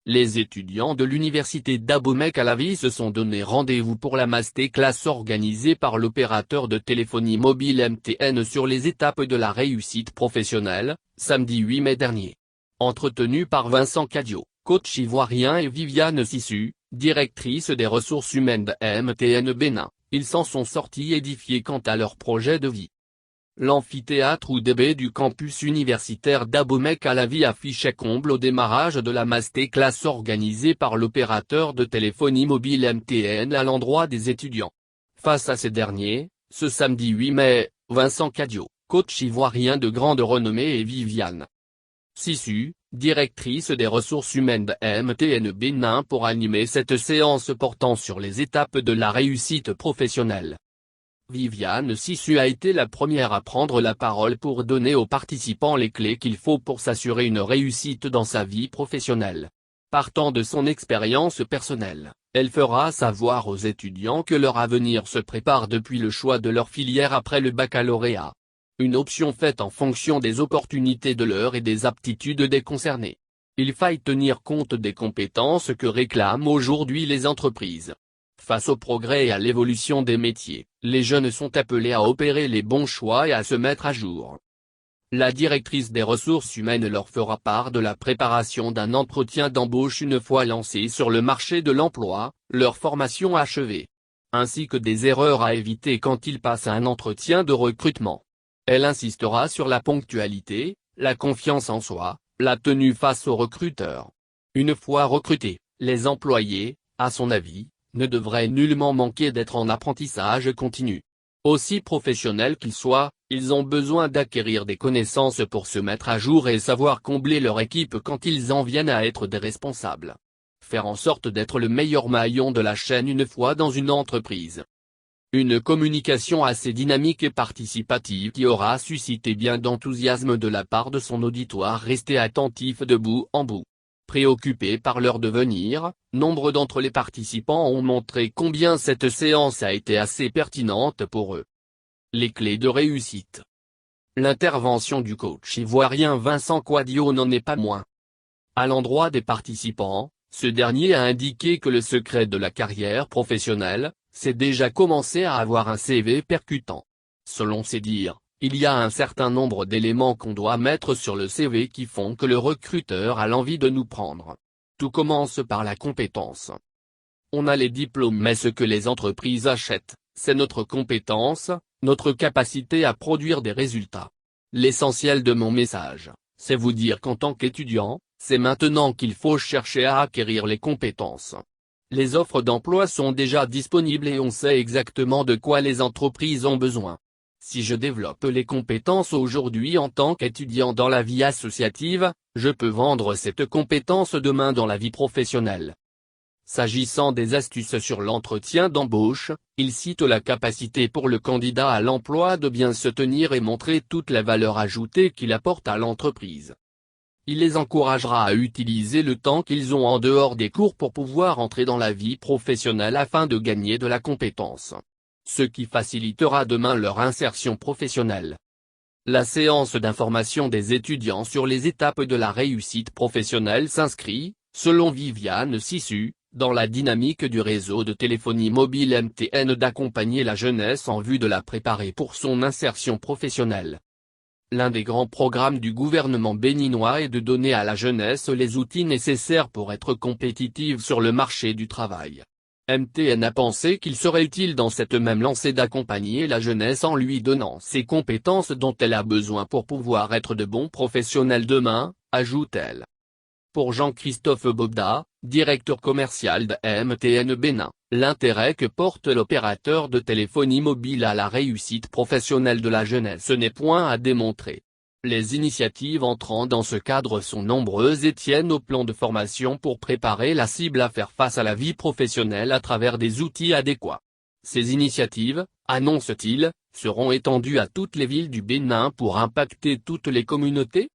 Les étudiants de l'université d'Abomey-Calavi se sont donné rendez-vous pour la masterclass organisée par l'opérateur de téléphonie mobile MTN sur les étapes de la réussite professionnelle, samedi 8 mai dernier. Entretenus par Vincent Cadio, coach ivoirien, et Viviane Sissu, directrice des ressources humaines de MTN Bénin, ils s'en sont sortis édifiés quant à leur projet de vie. L'amphithéâtre UDB du campus universitaire d'Abomey-Calavi affichait comble au démarrage de la masterclass organisée par l'opérateur de téléphonie mobile MTN à l'endroit des étudiants. Face à ces derniers, ce samedi 8 mai, Vincent Cadio, coach ivoirien de grande renommée, et Viviane Sissu, directrice des ressources humaines de MTN Bénin pour animer cette séance portant sur les étapes de la réussite professionnelle. Viviane Sissu a été la première à prendre la parole pour donner aux participants les clés qu'il faut pour s'assurer une réussite dans sa vie professionnelle. Partant de son expérience personnelle, elle fera savoir aux étudiants que leur avenir se prépare depuis le choix de leur filière après le baccalauréat. Une option faite en fonction des opportunités de l'heure et des aptitudes des concernés. Il faille tenir compte des compétences que réclament aujourd'hui les entreprises. Face au progrès et à l'évolution des métiers, les jeunes sont appelés à opérer les bons choix et à se mettre à jour. La directrice des ressources humaines leur fera part de la préparation d'un entretien d'embauche une fois lancés sur le marché de l'emploi, leur formation achevée, ainsi que des erreurs à éviter quand ils passent un entretien de recrutement. Elle insistera sur la ponctualité, la confiance en soi, la tenue face aux recruteurs. Une fois recrutés, les employés, à son avis, ne devraient nullement manquer d'être en apprentissage continu. Aussi professionnels qu'ils soient, ils ont besoin d'acquérir des connaissances pour se mettre à jour et savoir combler leur équipe quand ils en viennent à être des responsables. Faire en sorte d'être le meilleur maillon de la chaîne une fois dans une entreprise. Une communication assez dynamique et participative qui aura suscité bien d'enthousiasme de la part de son auditoire resté attentif de bout en bout. Préoccupés par leur devenir, nombre d'entre les participants ont montré combien cette séance a été assez pertinente pour eux. Les clés de réussite. L'intervention du coach ivoirien Vincent Cadio n'en est pas moins. À l'endroit des participants, ce dernier a indiqué que le secret de la carrière professionnelle, c'est déjà commencer à avoir un CV percutant. Selon ses dires, il y a un certain nombre d'éléments qu'on doit mettre sur le CV qui font que le recruteur a l'envie de nous prendre. Tout commence par la compétence. On a les diplômes, mais ce que les entreprises achètent, c'est notre compétence, notre capacité à produire des résultats. L'essentiel de mon message, c'est vous dire qu'en tant qu'étudiant, c'est maintenant qu'il faut chercher à acquérir les compétences. Les offres d'emploi sont déjà disponibles et on sait exactement de quoi les entreprises ont besoin. Si je développe les compétences aujourd'hui en tant qu'étudiant dans la vie associative, je peux vendre cette compétence demain dans la vie professionnelle. S'agissant des astuces sur l'entretien d'embauche, il cite la capacité pour le candidat à l'emploi de bien se tenir et montrer toute la valeur ajoutée qu'il apporte à l'entreprise. Il les encouragera à utiliser le temps qu'ils ont en dehors des cours pour pouvoir entrer dans la vie professionnelle afin de gagner de la compétence. Ce qui facilitera demain leur insertion professionnelle. La séance d'information des étudiants sur les étapes de la réussite professionnelle s'inscrit, selon Viviane Sissu, dans la dynamique du réseau de téléphonie mobile MTN d'accompagner la jeunesse en vue de la préparer pour son insertion professionnelle. L'un des grands programmes du gouvernement béninois est de donner à la jeunesse les outils nécessaires pour être compétitive sur le marché du travail. MTN a pensé qu'il serait utile dans cette même lancée d'accompagner la jeunesse en lui donnant ces compétences dont elle a besoin pour pouvoir être de bons professionnels demain, ajoute-t-elle. Pour Jean-Christophe Bobda, directeur commercial de MTN Bénin, l'intérêt que porte l'opérateur de téléphonie mobile à la réussite professionnelle de la jeunesse n'est point à démontrer. Les initiatives entrant dans ce cadre sont nombreuses et tiennent au plan de formation pour préparer la cible à faire face à la vie professionnelle à travers des outils adéquats. Ces initiatives, annonce-t-il, seront étendues à toutes les villes du Bénin pour impacter toutes les communautés,